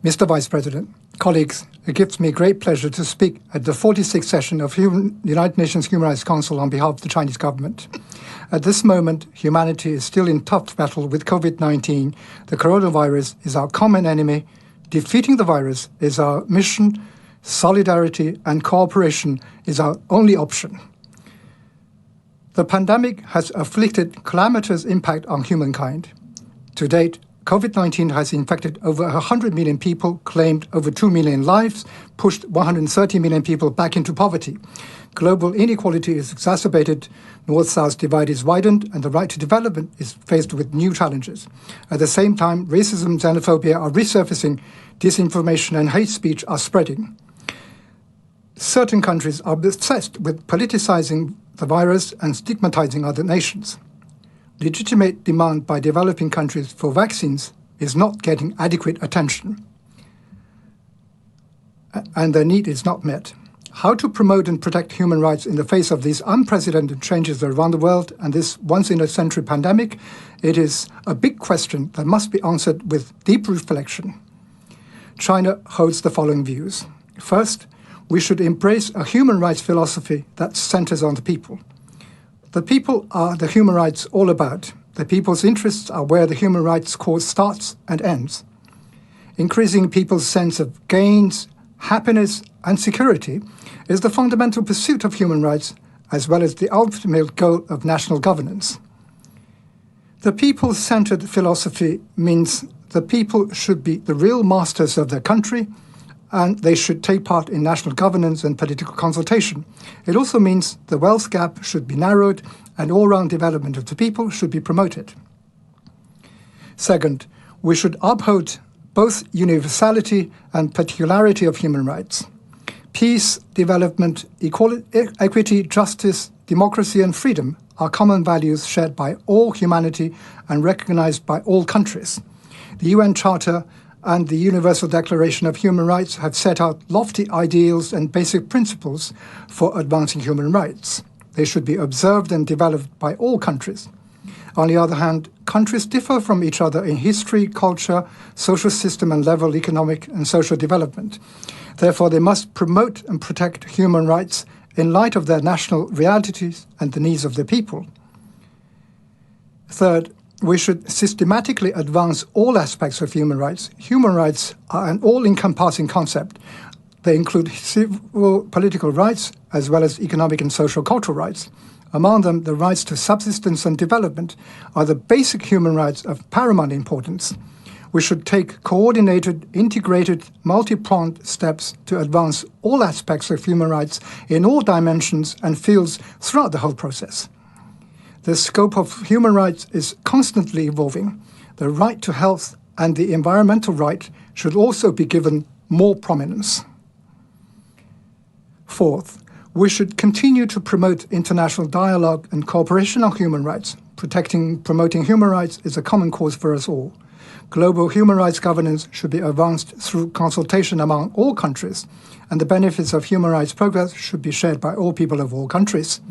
Mr. Vice President, colleagues, it gives me great pleasure to speak at the 46th session of the United Nations Human Rights Council on behalf of the Chinese government. At this moment, humanity is still in tough battle with COVID-19. The coronavirus is our common enemy. Defeating the virus is our mission. Solidarity and cooperation is our only option. The pandemic has afflicted calamitous impact on humankind. To date, COVID-19 has infected over 100 million people, claimed over 2 million lives, pushed 130 million people back into poverty. Global inequality is exacerbated, North-South divide is widened, and the right to development is faced with new challenges. At the same time, racism and xenophobia are resurfacing, disinformation and hate speech are spreading. Certain countries are obsessed with politicizing the virus and stigmatizing other nations. Legitimate demand by developing countries for vaccines is not getting adequate attention, and their need is not met. How to promote and protect human rights in the face of these unprecedented changes around the world and this once-in-a-century pandemic? It is a big question that must be answered with deep reflection. China holds the following views. First, we should embrace a human rights philosophy that centers on the people. The people are the human rights all about. The people's interests are where the human rights cause starts and ends. Increasing people's sense of gains, happiness, and security is the fundamental pursuit of human rights, as well as the ultimate goal of national governance. The people-centered philosophy means the people should be the real masters of their country, and they should take part in national governance and political consultation. It also means the wealth gap should be narrowed and all-round development of the people should be promoted. Second, we should uphold both universality and particularity of human rights. Peace, development, equity, justice, democracy and freedom are common values shared by all humanity and recognized by all countries. The UN Charter and the Universal Declaration of Human Rights have set out lofty ideals and basic principles for advancing human rights. They should be observed and developed by all countries. On the other hand, countries differ from each other in history, culture, social system and level economic and social development. Therefore, they must promote and protect human rights in light of their national realities and the needs of the people. Third, we should systematically advance all aspects of human rights. Human rights are an all-encompassing concept. They include civil, political rights, as well as economic and social cultural rights. Among them, the rights to subsistence and development are the basic human rights of paramount importance. We should take coordinated, integrated, multi-pronged steps to advance all aspects of human rights in all dimensions and fields throughout the whole process. The scope of human rights is constantly evolving. The right to health and the environmental right should also be given more prominence. Fourth, we should continue to promote international dialogue and cooperation on human rights. Promoting human rights is a common cause for us all. Global human rights governance should be advanced through consultation among all countries, and the benefits of human rights progress should be shared by all people of all countries.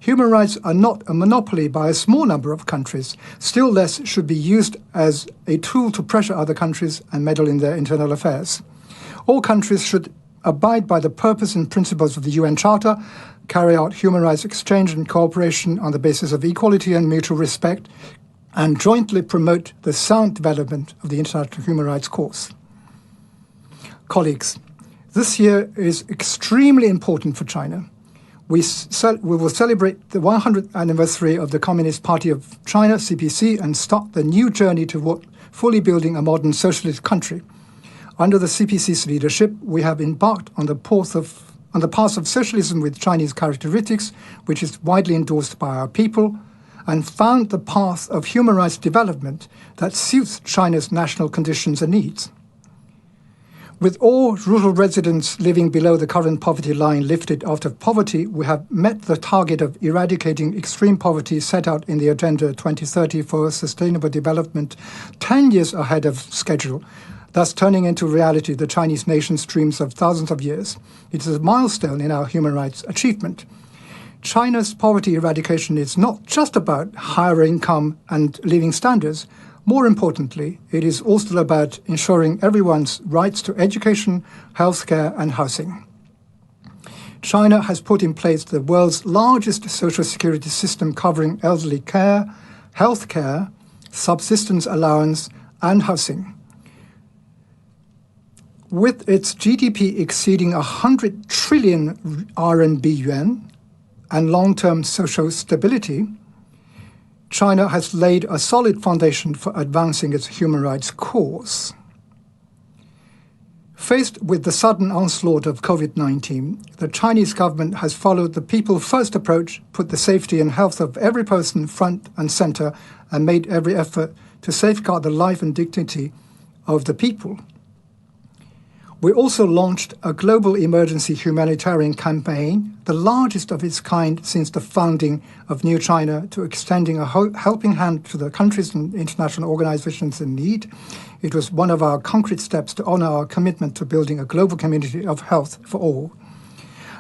Human rights are not a monopoly by a small number of countries. Still less should be used as a tool to pressure other countries and meddle in their internal affairs. All countries should abide by the purpose and principles of the UN Charter, carry out human rights exchange and cooperation on the basis of equality and mutual respect, and jointly promote the sound development of the international human rights cause. Colleagues, this year is extremely important for China. We will celebrate the 100th anniversary of the Communist Party of China, CPC, and start the new journey toward fully building a modern socialist country. Under the CPC's leadership, we have embarked on the path of socialism with Chinese characteristics, which is widely endorsed by our people, and found the path of human rights development that suits China's national conditions and needs. With all rural residents living below the current poverty line lifted out of poverty, we have met the target of eradicating extreme poverty set out in the Agenda 2030 for Sustainable Development 10 years ahead of schedule, thus turning into reality the Chinese nation's dreams of thousands of years. It is a milestone in our human rights achievement. China's poverty eradication is not just about higher income and living standards. More importantly, it is also about ensuring everyone's rights to education, healthcare, and housing. China has put in place the world's largest social security system covering elderly care, healthcare, subsistence allowance, and housing. With its GDP exceeding 100 trillion RMB yuan and long-term social stability, China has laid a solid foundation for advancing its human rights cause. Faced with the sudden onslaught of COVID-19, the Chinese government has followed the people-first approach, put the safety and health of every person front and center, and made every effort to safeguard the life and dignity of the people. We also launched a global emergency humanitarian campaign, the largest of its kind since the founding of New China, to extending a helping hand to the countries and international organizations in need. It was one of our concrete steps to honor our commitment to building a global community of health for all.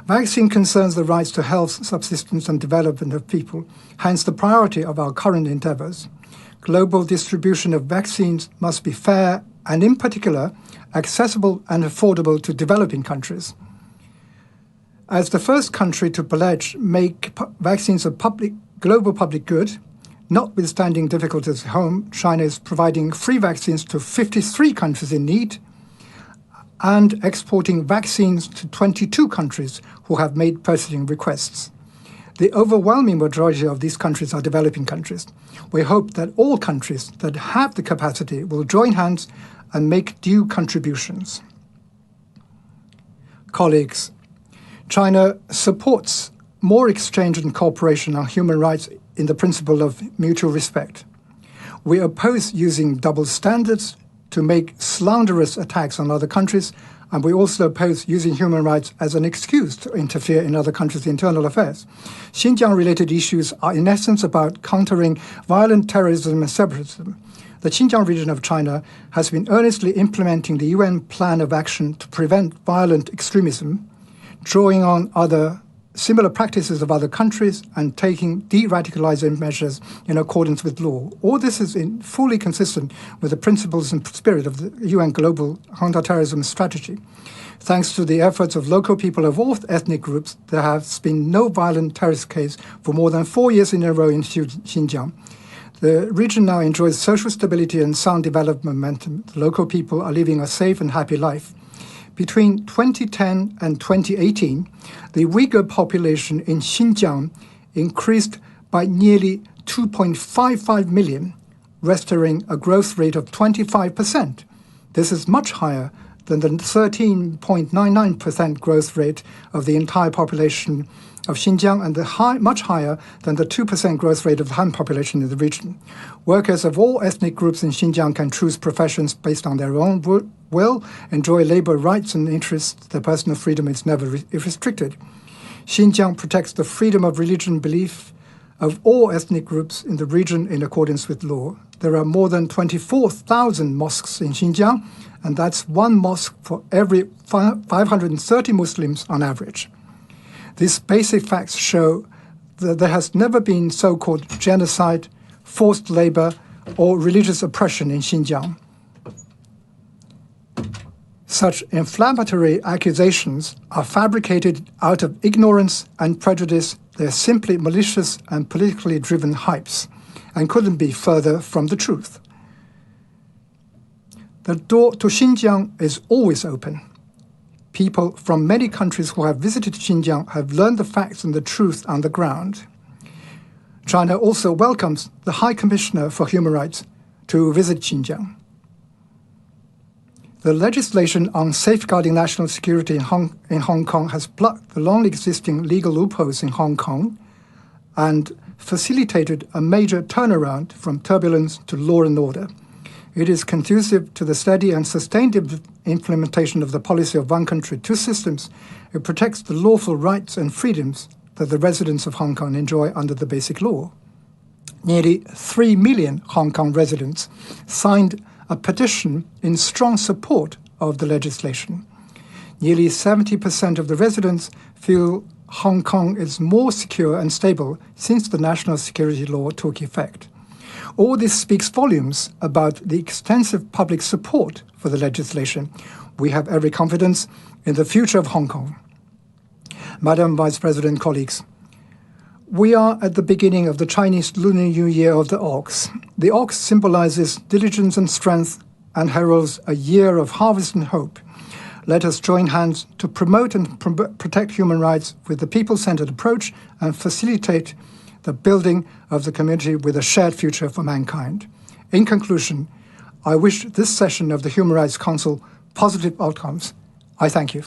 Vaccine concerns the rights to health, subsistence, and development of people, hence the priority of our current endeavors. Global distribution of vaccines must be fair and, in particular, accessible and affordable to developing countries. As the first country to pledge make vaccines a global public good, notwithstanding difficulties at home, China is providing free vaccines to 53 countries in need and exporting vaccines to 22 countries who have made purchasing requests. The overwhelming majority of these countries are developing countries. We hope that all countries that have the capacity will join hands and make due contributions. Colleagues, China supports more exchange and cooperation on human rights in the principle of mutual respect. We oppose using double standards to make slanderous attacks on other countries, and we also oppose using human rights as an excuse to interfere in other countries' internal affairs. Xinjiang-related issues are in essence about countering violent terrorism and separatism. The Xinjiang region of China has been earnestly implementing the UN Plan of Action to prevent violent extremism, drawing on other similar practices of other countries, and taking de-radicalizing measures in accordance with law. All this is fully consistent with the principles and spirit of the UN Global Counterterrorism Strategy. Thanks to the efforts of local people of all ethnic groups, there has been no violent terrorist case for more than 4 years in a row in Xinjiang. The region now enjoys social stability and sound development momentum. The local people are living a safe and happy life. Between 2010 and 2018, the Uyghur population in Xinjiang increased by nearly 2.55 million, registering a growth rate of 25%. This is much higher than the 13.99% growth rate of the entire population of Xinjiang and much higher than the 2% growth rate of the Han population in the region. Workers of all ethnic groups in Xinjiang can choose professions based on their own will, enjoy labor rights and interests. Their personal freedom is never restricted. Xinjiang protects the freedom of religion and belief of all ethnic groups in the region in accordance with law. There are more than 24,000 mosques in Xinjiang, and that's one mosque for every 530 Muslims on average. These basic facts show that there has never been so-called genocide, forced labor, or religious oppression in Xinjiang. Such inflammatory accusations are fabricated out of ignorance and prejudice. They're simply malicious and politically driven hypes and couldn't be further from the truth. The door to Xinjiang is always open. People from many countries who have visited Xinjiang have learned the facts and the truth on the ground. China also welcomes the High Commissioner for Human Rights to visit Xinjiang. The legislation on safeguarding national security in Hong Kong has plugged the long-existing legal loopholes in Hong Kong and facilitated a major turnaround from turbulence to law and order. It is conducive to the steady and sustained implementation of the policy of one country, two systems. It protects the lawful rights and freedoms that the residents of Hong Kong enjoy under the Basic Law. Nearly 3 million Hong Kong residents signed a petition in strong support of the legislation. Nearly 70% of the residents feel Hong Kong is more secure and stable since the national security law took effect. All this speaks volumes about the extensive public support for the legislation. We have every confidence in the future of Hong Kong. Madam Vice President, colleagues, we are at the beginning of the Chinese Lunar New Year of the Ox. The ox symbolizes diligence and strength and heralds a year of harvest and hope. Let us join hands to promote and protect human rights with the people-centered approach and facilitate the building of the community with a shared future for mankind. In conclusion, I wish this session of the Human Rights Council positive outcomes. I thank you.